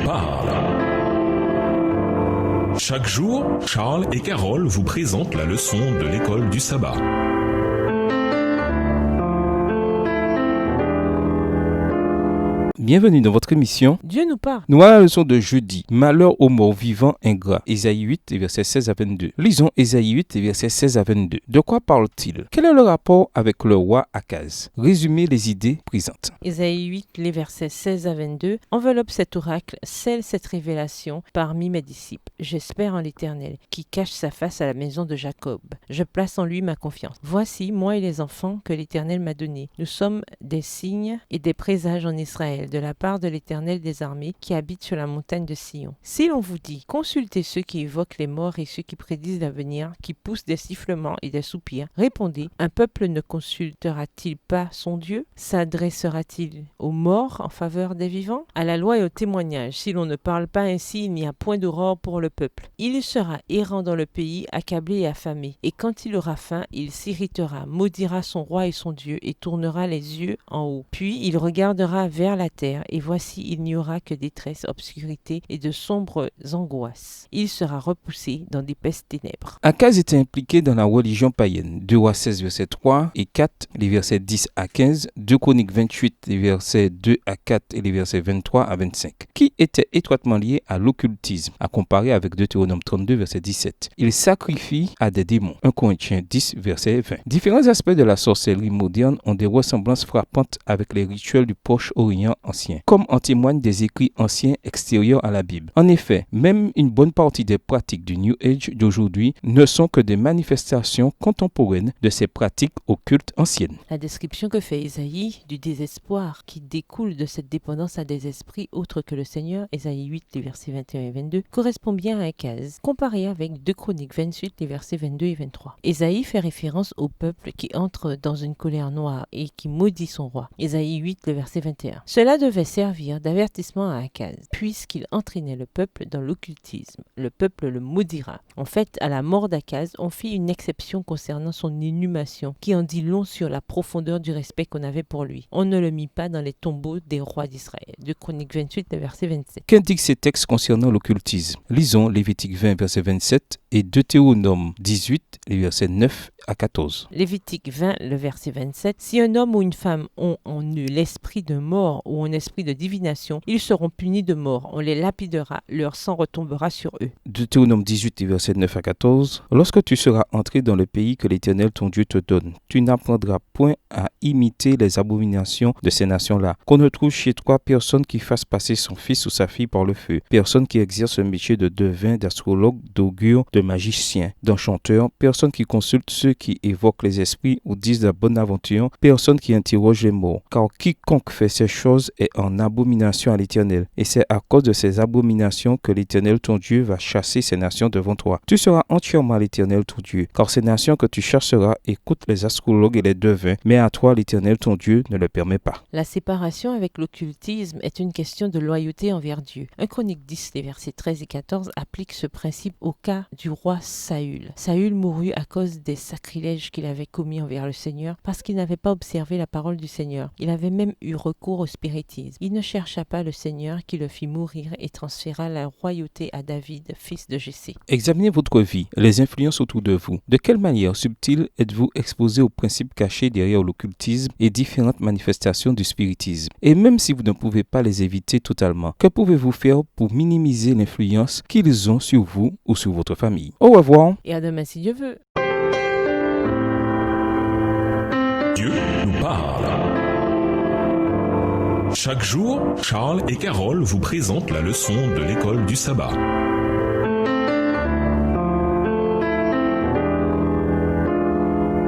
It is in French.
parle. Chaque jour, Charles et Carole vous présentent la leçon de l'école du sabbat. Bienvenue dans votre émission. Dieu nous parle. Nous voilà la leçon de jeudi. Malheur aux morts vivants ingrats. Ésaïe 8, versets 16 à 22. Lisons Ésaïe 8, versets 16 à 22. De quoi parle-t-il? Quel est le rapport avec le roi Akaz? Résumez les idées présentes. Ésaïe 8, les versets 16 à 22. Enveloppe cet oracle, scelle cette révélation parmi mes disciples. J'espère en l'Éternel, qui cache sa face à la maison de Jacob. Je place en lui ma confiance. Voici, moi et les enfants que l'Éternel m'a donnés. Nous sommes des signes et des présages en Israël, de la part de l'Éternel des armées qui habite sur la montagne de Sion. Si l'on vous dit, consultez ceux qui évoquent les morts et ceux qui prédisent l'avenir, qui poussent des sifflements et des soupirs, répondez, un peuple ne consultera-t-il pas son Dieu? S'adressera-t-il aux morts en faveur des vivants? À la loi et au témoignage, si l'on ne parle pas ainsi, il n'y a point d'aurore pour le peuple. Il sera errant dans le pays, accablé et affamé, et quand il aura faim, il s'irritera, maudira son roi et son Dieu, et tournera les yeux en haut. Puis il regardera vers la terre, et voici, il n'y aura que détresse, obscurité et de sombres angoisses. Il sera repoussé dans d'épaisses ténèbres. Akaz était impliqué dans la religion païenne. 2 Rois 16, versets 3 et 4, les versets 10 à 15, 2 Chroniques 28, les versets 2 à 4 et les versets 23 à 25, qui était étroitement lié à l'occultisme, à comparer avec Deutéronome 32, verset 17. Il sacrifie à des démons. 1 Corinthiens 10, verset 20. Différents aspects de la sorcellerie moderne ont des ressemblances frappantes avec les rituels du Proche-Orient ancien, comme en témoignent des écrits anciens extérieurs à la Bible. En effet, même une bonne partie des pratiques du New Age d'aujourd'hui ne sont que des manifestations contemporaines de ces pratiques occultes anciennes. La description que fait Ésaïe du désespoir qui découle de cette dépendance à des esprits autres que le Seigneur, Ésaïe 8, les versets 21 et 22, correspond bien à Akaz, comparé avec 2 Chroniques 28, les versets 22 et 23. Ésaïe fait référence au peuple qui entre dans une colère noire et qui maudit son roi. Ésaïe 8, le verset 21. Cela devait servir d'avertissement à Akaz, puisqu'il entraînait le peuple dans l'occultisme. Le peuple le maudira. En fait, à la mort d'Akaz, on fit une exception concernant son inhumation, qui en dit long sur la profondeur du respect qu'on avait pour lui. On ne le mit pas dans les tombeaux des rois d'Israël. 2 Chroniques 28, verset 27. Qu'indiquent ces textes concernant l'occultisme? Lisons Lévitique 20, verset 27 et Deutéronome 18, les versets 9 à 14. Lévitique 20, le verset 27. Si un homme ou une femme ont en eux l'esprit de mort ou un esprit de divination, ils seront punis de mort. On les lapidera, leur sang retombera sur eux. Deutéronome 18, versets 9 à 14. Lorsque tu seras entré dans le pays que l'Éternel ton Dieu te donne, tu n'apprendras point à imiter les abominations de ces nations-là. Qu'on ne trouve chez toi personne qui fasse passer son fils ou sa fille par le feu, personne qui exerce un métier de devin, d'astrologue, d'augure, de magicien, d'enchanteur, personne qui consulte ceux qui évoquent les esprits ou disent la bonne aventure, personne qui interroge les morts. Car quiconque fait ces choses est en abomination à l'Éternel. Et c'est à cause de ces abominations que l'Éternel ton Dieu va chasser ces nations devant toi. Tu seras entièrement à l'Éternel ton Dieu, car ces nations que tu chasseras écoutent les astrologues et les devins, mais à toi l'Éternel ton Dieu ne le permet pas. La séparation avec l'occultisme est une question de loyauté envers Dieu. 1 Chronique 10, les versets 13 et 14 applique ce principe au cas du roi Saül. Saül mourut à cause des sacrilèges qu'il avait commis envers le Seigneur parce qu'il n'avait pas observé la parole du Seigneur. Il avait même eu recours au spiritisme. Il ne chercha pas le Seigneur qui le fit mourir et transféra la royauté à David, fils de Jessé. Examinez votre vie, les influences autour de vous. De quelle manière subtile êtes-vous exposé aux principes cachés derrière l'occultisme et différentes manifestations du spiritisme? Et même si vous ne pouvez pas les éviter totalement, que pouvez-vous faire pour minimiser l'influence qu'ils ont sur vous ou sur votre famille? Au revoir. Et à demain si Dieu veut. Dieu nous parle. Chaque jour, Charles et Carole vous présentent la leçon de l'école du sabbat.